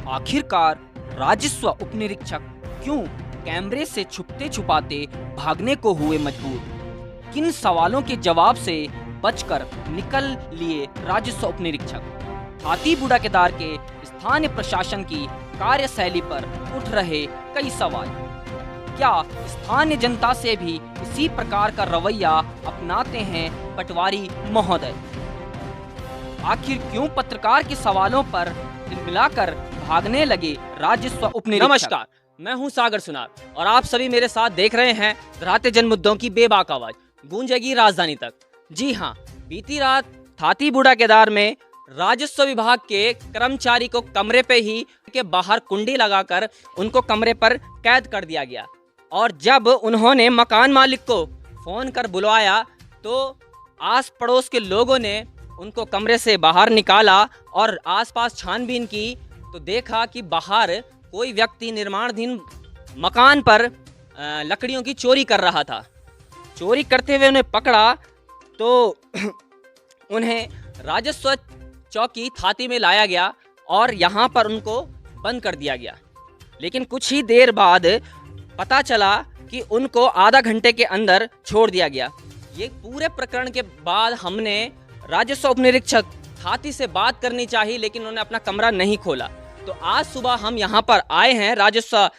आखिरकार राजस्व उपनिरीक्षक क्यों कैमरे से छुपते छुपाते भागने को हुए मजबूर? किन सवालों के जवाब से बचकर निकल लिए राजस्व उपनिरीक्षक? हाथीबुढ़ा केदार के स्थानीय प्रशासन की कार्यशैली पर उठ रहे कई सवाल। क्या स्थानीय जनता से भी इसी प्रकार का रवैया अपनाते हैं पटवारी महोदय? आखिर क्यों पत्रकार के सवालों पर मिलाकर भागने लगे राजस्व उपनिरीक्षक? नमस्कार, मैं हूं सागर सुनार और आप सभी मेरे साथ देख रहे हैं रात जन मुद्दों की बेबाक आवाज गूंजेगी राजधानी तक। जी हां, बीती रात हाथीबुढ़ा केदार में राजस्व विभाग के कर्मचारी को कमरे पे ही के बाहर कुंडी लगाकर उनको कमरे पर कैद कर दिया गया और जब उन्होंने मकान मालिक को फोन कर बुलवाया तो आस पड़ोस के लोगों ने उनको कमरे से बाहर निकाला और आसपास छानबीन की तो देखा कि बाहर कोई व्यक्ति निर्माणाधीन मकान पर लकड़ियों की चोरी कर रहा था। चोरी करते हुए उन्हें पकड़ा तो उन्हें राजस्व चौकी थाती में लाया गया और यहाँ पर उनको बंद कर दिया गया। लेकिन कुछ ही देर बाद पता चला कि उनको आधा घंटे के अंदर छोड़ दिया गया। ये पूरे प्रकरण के बाद हमने राजस्व उपनिरीक्षक थाती से बात करनी चाहिए, लेकिन उन्होंने अपना कमरा नहीं खोला। तो आज सुबह हम यहाँ पर आए हैं राजस्व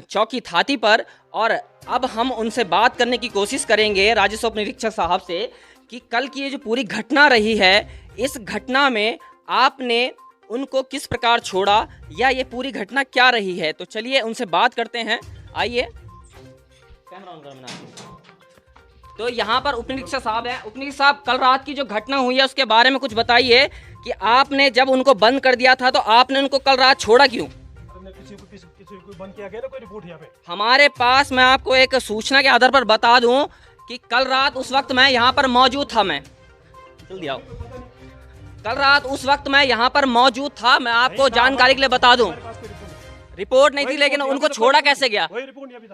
चौकी थाती पर और अब हम उनसे बात करने की कोशिश करेंगे राजस्व उपनिरीक्षक साहब से कि कल की ये जो पूरी घटना रही है, इस घटना में आपने उनको किस प्रकार छोड़ा या ये पूरी घटना क्या रही है। तो चलिए उनसे बात करते हैं, आइए। कैमरा ऑन करो। तो यहाँ पर उपनिरीक्षक साहब हैं। उपनिरीक्षक साहब, कल रात की जो घटना हुई है उसके बारे में कुछ बताइए कि आपने जब उनको बंद कर दिया था तो आपने उनको कल रात छोड़ा क्यों? किसी को बंद किया गया ना, कोई रिपोर्ट यहाँ पे हमारे पास, मैं आपको एक सूचना के आधार पर बता दूं कि कल रात उस वक्त मैं यहाँ पर मौजूद था। मैं जल्दी आओ। कल रात उस वक्त मैं यहाँ पर मौजूद था। मैं आपको जानकारी के लिए बता दूं, रिपोर्ट नहीं थी, लेकिन उनको छोड़ा कैसे गया?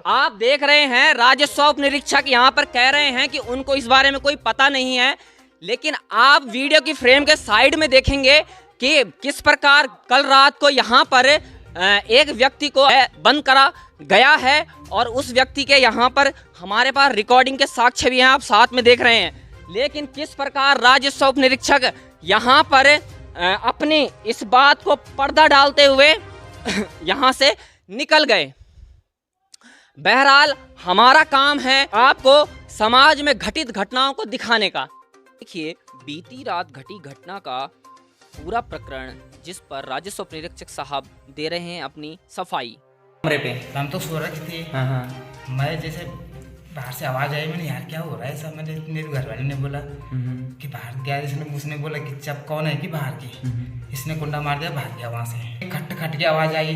आप देख रहे हैं राजस्व उपनिरीक्षक यहाँ पर कह रहे हैं कि उनको इस बारे में कोई पता नहीं है, लेकिन आप वीडियो की फ्रेम के साइड में देखेंगे कि किस प्रकार कल रात को यहाँ पर एक व्यक्ति को बंद करा गया है और उस व्यक्ति के यहाँ पर हमारे पास रिकॉर्डिंग के साक्ष्य भी हैं, आप साथ में देख रहे हैं। लेकिन किस प्रकार राजस्व उपनिरीक्षक यहाँ पर अपनी इस बात को पर्दा डालते हुए यहाँ से निकल गए। बहरहाल हमारा काम है आपको समाज में घटित घटनाओं को दिखाने का। देखिए, बीती रात घटी घटना का पूरा प्रकरण जिस पर राजस्व उपनिरीक्षक साहब दे रहे हैं अपनी सफाई। कमरे पे हम तो सो रहे थे। मैं जैसे बाहर से आवाज आई, मैंने यार क्या हो रहा है सब। मैंने मेरे घर वाले ने बोला कि बाहर क्या है, उसने बोला कि जब कौन है कि बाहर की, इसने कुंडा मार दिया, भाग गया वहाँ से। खट खट की आवाज आई।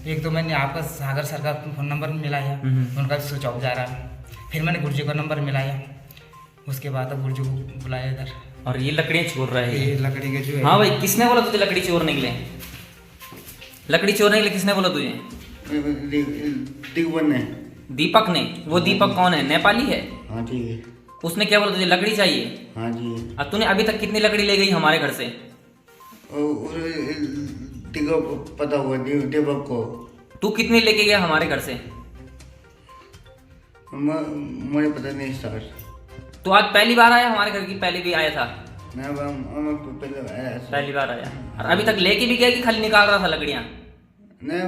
एक तो मैंने आपका सागर सर का फोन नंबर मिलाया, उनका स्विच ऑफ जा रहा। फिर मैंने गुरुजी का नंबर मिलाया, उसके बाद अब गुरुजी को बुलाया इधर। और ये लकड़ियाँ चोर रहे हैं। ये लकड़ी के जो है। हाँ भाई, किसने बोला तुझे लकड़ी चोरने के लिए? लकड़ी चोरने के लिए किसने बोला तुझे? दीपक ने। वो दीपक कौन है? नेपाली है? हाँ ठीक है। उसने क्या बोला तुझे लकड़ी चाहिए? हाँ जी। और तूने अभी तक कितनी लकड़ी ले गई हमारे घर से? पता हुआ दीपक को। तू कितनी लेके गया हमारे घर से? मुझे पता नहीं सर। तू आज पहली बार आया हमारे घर की? पहले भी आया था? पहली बार आया। और अभी तक लेके भी गया कि खाली निकाल रहा था लकड़ियाँ? नहीं,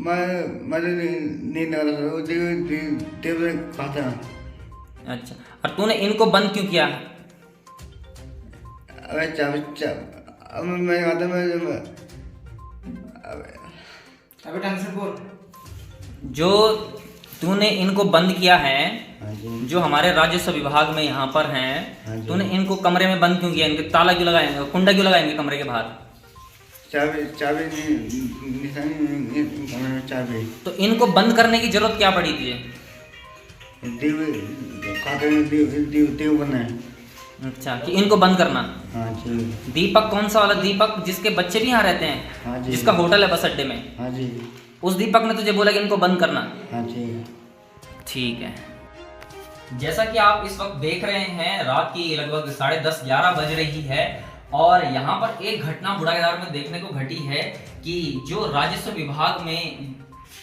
मैं नहीं निकाला था। अच्छा, और तूने इनको बंद क्यों किया? अबे ढंग से बोल। जो तूने इनको बंद किया है, जो हमारे राजस्व विभाग में यहाँ पर हैं, तूने इनको कमरे में बंद क्यों किया? इनके ताला क्यों लगाएंगे, कुंडा क्यों लगाएंगे कमरे के बाहर? चाबी तो इनको बंद करने की जरूरत क्या पड़ी तुझे? देव बना है। अच्छा, कि इनको बंद करना। हाँ जी। दीपक कौन सा वाला दीपक जिसके बच्चे भी यहाँ रहते हैं? हाँ जी। जिसका होटल है बस अड्डे में? हाँ जी। उस दीपक ने तुझे बोला कि इनको बंद करना? हाँ जी। ठीक है। जैसा कि आप इस वक्त देख रहे हैं, रात की लगभग 10:30-11 बज रही है और यहाँ पर एक घटना बुढ़ा केदार में देखने को घटी है कि जो राजस्व विभाग में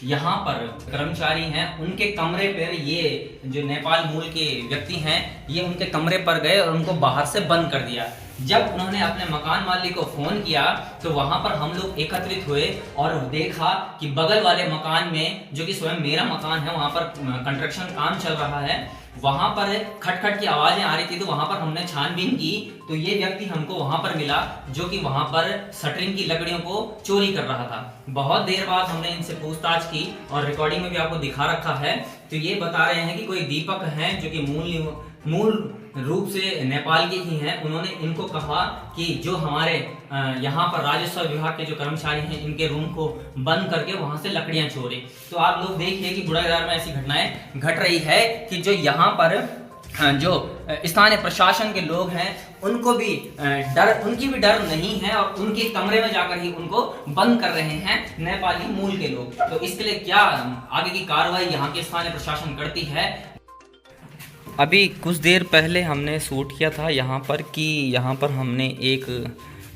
यहाँ पर कर्मचारी हैं उनके कमरे पर ये जो नेपाल मूल के व्यक्ति हैं ये उनके कमरे पर गए और उनको बाहर से बंद कर दिया। जब उन्होंने अपने मकान मालिक को फ़ोन किया तो वहाँ पर हम लोग एकत्रित हुए और देखा कि बगल वाले मकान में, जो कि स्वयं मेरा मकान है, वहाँ पर कंस्ट्रक्शन काम चल रहा है, वहाँ पर खटखट की आवाज़ें आ रही थी। तो वहाँ पर हमने छानबीन की तो ये व्यक्ति हमको वहाँ पर मिला जो कि वहाँ पर शटरिंग की लकड़ियों को चोरी कर रहा था। बहुत देर बाद हमने इनसे पूछताछ की और रिकॉर्डिंग में भी आपको दिखा रखा है। तो ये बता रहे हैं कि कोई दीपक हैं जो कि मूल रूप से नेपाल के ही हैं। उन्होंने इनको कहा कि जो हमारे यहाँ पर राजस्व विभाग के जो कर्मचारी हैं इनके रूम को बंद करके वहाँ से लकड़ियाँ चोरी। तो आप लोग देखिए कि बुढ़ाकेदार में ऐसी घटनाएं घट रही है कि जो यहाँ पर जो स्थानीय प्रशासन के लोग हैं उनको भी उनकी भी डर नहीं है और उनके कमरे में जाकर ही उनको बंद कर रहे हैं नेपाली मूल के लोग। तो इसके लिए क्या आगे की कार्रवाई यहाँ के स्थानीय प्रशासन करती है। अभी कुछ देर पहले हमने शूट किया था यहाँ पर कि यहाँ पर हमने एक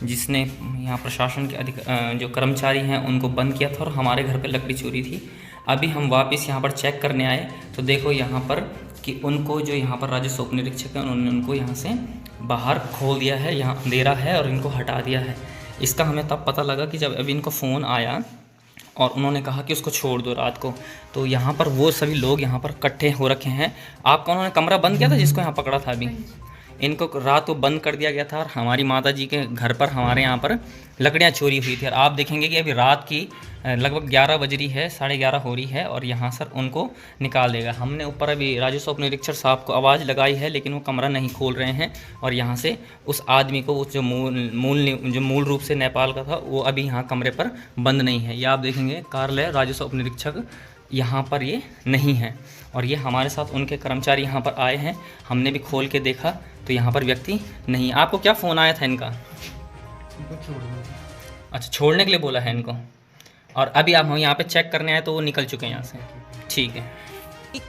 जिसने यहाँ प्रशासन के जो कर्मचारी हैं उनको बंद किया था और हमारे घर पे लकड़ी चोरी थी। अभी हम वापस यहाँ पर चेक करने आए तो देखो यहाँ पर कि उनको जो यहाँ पर राजस्व उप निरीक्षक हैं उन्होंने उनको यहाँ से बाहर खोल दिया है, यहाँ अंधेरा है और इनको हटा दिया है। इसका हमें तब पता लगा कि जब अभी इनको फ़ोन आया और उन्होंने कहा कि उसको छोड़ दो रात को, तो यहाँ पर वो सभी लोग यहाँ पर इकट्ठे हो रखे हैं। आपका उन्होंने कमरा बंद किया था जिसको यहाँ पकड़ा था, अभी इनको रात को बंद कर दिया गया था और हमारी माता जी के घर पर हमारे यहाँ पर लकड़ियाँ चोरी हुई थी। और आप देखेंगे कि अभी रात की लगभग 11 बज रही है, 11:30 हो रही है और यहाँ सर उनको निकाल देगा। हमने ऊपर अभी राजस्व उप निरीक्षक साहब को आवाज़ लगाई है लेकिन वो कमरा नहीं खोल रहे हैं और यहाँ से उस आदमी को, उस जो मूल रूप से नेपाल का था, वो अभी यहाँ कमरे पर बंद नहीं है। ये आप देखेंगे कार्यालय राजस्व उप निरीक्षक यहाँ पर ये नहीं है और ये हमारे साथ उनके कर्मचारी यहाँ पर आए हैं। हमने भी खोल के देखा तो यहाँ पर व्यक्ति नहीं। आपको क्या फ़ोन आया था इनका? अच्छा, छोड़ने के लिए बोला है इनको और अभी आप हम यहाँ पे चेक करने आए तो वो निकल चुके हैं यहाँ से। ठीक है।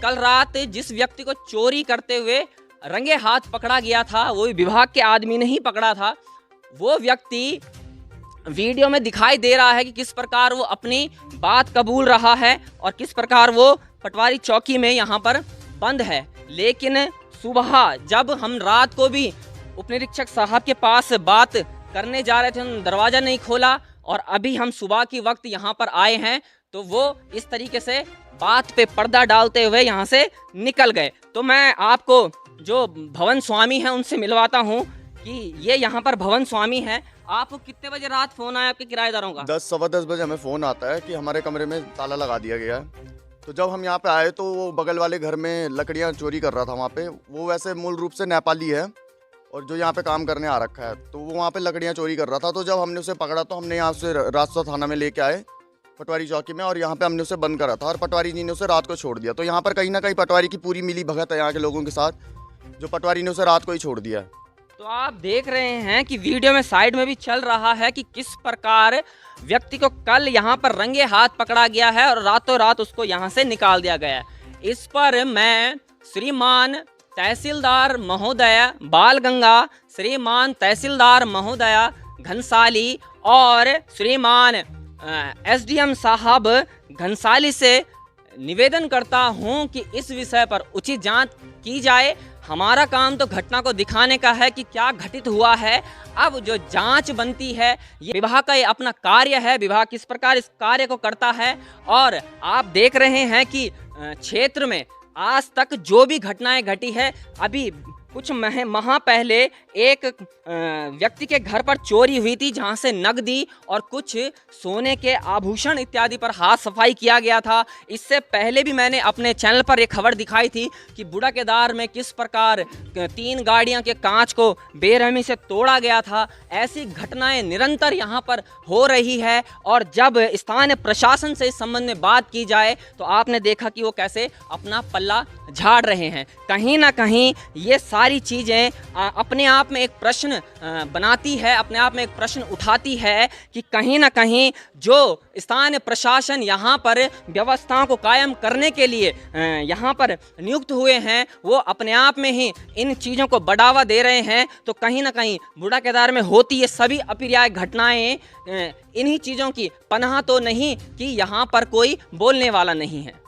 कल रात जिस व्यक्ति को चोरी करते हुए रंगे हाथ पकड़ा गया था, वो विभाग के आदमी ने ही पकड़ा था। वो व्यक्ति वीडियो में दिखाई दे रहा है कि किस प्रकार वो अपनी बात कबूल रहा है और किस प्रकार वो पटवारी चौकी में यहाँ पर बंद है। लेकिन सुबह जब हम रात को भी उप निरीक्षक साहब के पास बात करने जा रहे थे, उन्होंने दरवाज़ा नहीं खोला और अभी हम सुबह की वक्त यहाँ पर आए हैं तो वो इस तरीके से बात पे पर्दा डालते हुए यहाँ से निकल गए। तो मैं आपको जो भवन स्वामी हैं उनसे मिलवाता हूँ कि ये यहाँ पर भवन स्वामी हैं। आपको कितने बजे रात फ़ोन आया आपके किराएदारों का? 10 सवा 10 बजे हमें फ़ोन आता है कि हमारे कमरे में ताला लगा दिया गया है। तो जब हम यहाँ पे आए तो वो बगल वाले घर में लकड़ियाँ चोरी कर रहा था। वहाँ पे वो वैसे मूल रूप से नेपाली है और जो यहाँ पे काम करने आ रखा है, तो वो वहाँ पे लकड़ियाँ चोरी कर रहा था। तो जब हमने उसे पकड़ा तो हमने यहाँ से राजस्व थाना में लेके आए पटवारी चौकी में और यहाँ पे हमने उसे बंद करा था और पटवारी जी ने उसे रात को छोड़ दिया। तो यहाँ पर कहीं ना कहीं पटवारी की पूरी मिली भगत है यहाँ के लोगों के साथ, जो पटवारी ने उसे रात को ही छोड़ दिया है। तो आप देख रहे हैं कि वीडियो में साइड में भी चल रहा है कि किस प्रकार व्यक्ति को कल यहाँ पर रंगे हाथ पकड़ा गया है और रातों रात उसको यहाँ से निकाल दिया गया है। इस पर मैं श्रीमान तहसीलदार महोदय बालगंगा, श्रीमान तहसीलदार महोदय घनसाली और श्रीमान एसडीएम साहब घनसाली से निवेदन करता हूं कि इस विषय पर उचित जांच की जाए। हमारा काम तो घटना को दिखाने का है कि क्या घटित हुआ है। अब जो जांच बनती है, ये विभाग का ये अपना कार्य है, विभाग किस प्रकार इस कार्य को करता है। और आप देख रहे हैं कि क्षेत्र में आज तक जो भी घटनाएं घटी है, अभी कुछ माह पहले एक व्यक्ति के घर पर चोरी हुई थी जहां से नकदी और कुछ सोने के आभूषण इत्यादि पर हाथ सफाई किया गया था। इससे पहले भी मैंने अपने चैनल पर एक खबर दिखाई थी कि बुढ़ाकेदार में किस प्रकार 3 गाड़ियां के कांच को बेरहमी से तोड़ा गया था। ऐसी घटनाएं निरंतर यहां पर हो रही है और जब स्थानीय प्रशासन से इस संबंध में बात की जाए तो आपने देखा कि वो कैसे अपना पल्ला झाड़ रहे हैं। कहीं ना कहीं ये सारी चीज़ें अपने आप में एक प्रश्न बनाती है, अपने आप में एक प्रश्न उठाती है कि कहीं ना कहीं जो स्थानीय प्रशासन यहाँ पर व्यवस्थाओं को कायम करने के लिए यहाँ पर नियुक्त हुए हैं, वो अपने आप में ही इन चीज़ों को बढ़ावा दे रहे हैं। तो कहीं ना कहीं बूढ़ा केदार में होती ये सभी अप्रिय घटनाएं इन्हीं चीज़ों की पनाह तो नहीं कि यहाँ पर कोई बोलने वाला नहीं है।